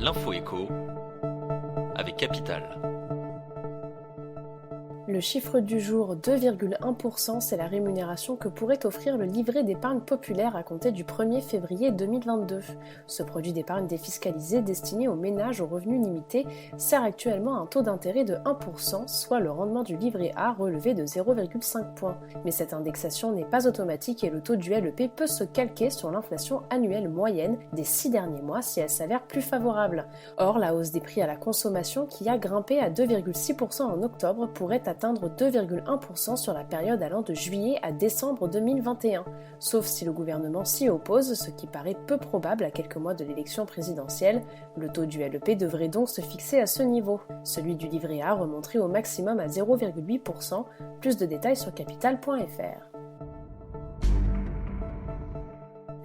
L'info écho avec Capital. Le chiffre du jour, 2,1%, c'est la rémunération que pourrait offrir le livret d'épargne populaire à compter du 1er février 2022. Ce produit d'épargne défiscalisé destiné aux ménages aux revenus limités sert actuellement à un taux d'intérêt de 1%, soit le rendement du livret A relevé de 0,5 points. Mais cette indexation n'est pas automatique et le taux du LEP peut se calquer sur l'inflation annuelle moyenne des 6 derniers mois si elle s'avère plus favorable. Or, la hausse des prix à la consommation qui a grimpé à 2,6% en octobre pourrait atteindre 2,1% sur la période allant de juillet à décembre 2021, sauf si le gouvernement s'y oppose, ce qui paraît peu probable à quelques mois de l'élection présidentielle. Le taux du LEP devrait donc se fixer à ce niveau. Celui du livret A remonterait au maximum à 0,8%, plus de détails sur capital.fr.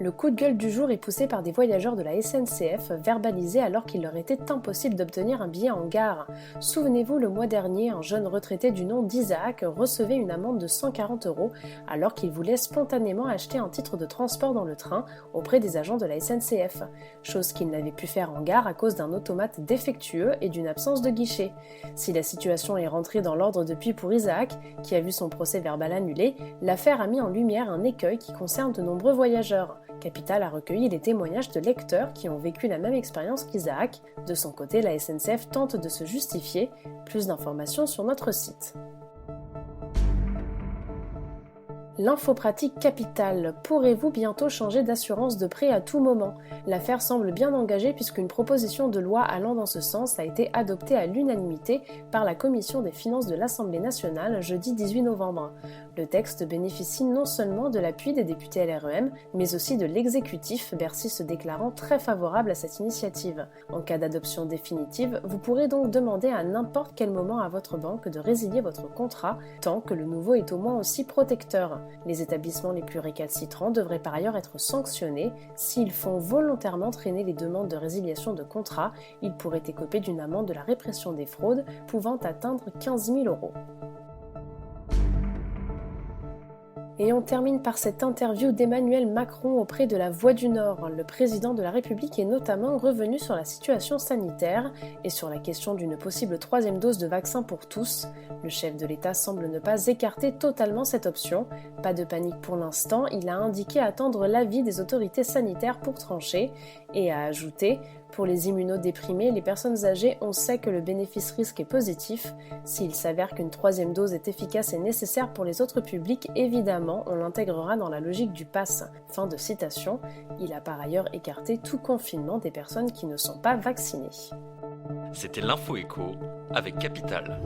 Le coup de gueule du jour est poussé par des voyageurs de la SNCF verbalisés alors qu'il leur était impossible d'obtenir un billet en gare. Souvenez-vous, le mois dernier, un jeune retraité du nom d'Isaac recevait une amende de 140 € alors qu'il voulait spontanément acheter un titre de transport dans le train auprès des agents de la SNCF, chose qu'il n'avait pu faire en gare à cause d'un automate défectueux et d'une absence de guichet. Si la situation est rentrée dans l'ordre depuis pour Isaac, qui a vu son procès verbal annulé, l'affaire a mis en lumière un écueil qui concerne de nombreux voyageurs. Capital a recueilli les témoignages de lecteurs qui ont vécu la même expérience qu'Isaac. De son côté, la SNCF tente de se justifier. Plus d'informations sur notre site. L'info pratique Capital. Pourrez-vous bientôt changer d'assurance de prêt à tout moment ? L'affaire semble bien engagée puisqu'une proposition de loi allant dans ce sens a été adoptée à l'unanimité par la Commission des finances de l'Assemblée nationale jeudi 18 novembre. Le texte bénéficie non seulement de l'appui des députés LREM, mais aussi de l'exécutif, Bercy se déclarant très favorable à cette initiative. En cas d'adoption définitive, vous pourrez donc demander à n'importe quel moment à votre banque de résilier votre contrat, tant que le nouveau est au moins aussi protecteur. Les établissements les plus récalcitrants devraient par ailleurs être sanctionnés. S'ils font volontairement traîner les demandes de résiliation de contrat, ils pourraient écoper d'une amende de la répression des fraudes pouvant atteindre 15 000 €. Et on termine par cette interview d'Emmanuel Macron auprès de La Voix du Nord. Le président de la République est notamment revenu sur la situation sanitaire et sur la question d'une possible 3e dose de vaccin pour tous. Le chef de l'État semble ne pas écarter totalement cette option. Pas de panique pour l'instant, il a indiqué attendre l'avis des autorités sanitaires pour trancher et a ajouté « Pour les immunodéprimés, les personnes âgées, on sait que le bénéfice-risque est positif. S'il s'avère qu'une 3e dose est efficace et nécessaire pour les autres publics, évidemment, on l'intégrera dans la logique du pass. » Fin de citation. Il a par ailleurs écarté tout confinement des personnes qui ne sont pas vaccinées. C'était l'info écho avec Capital.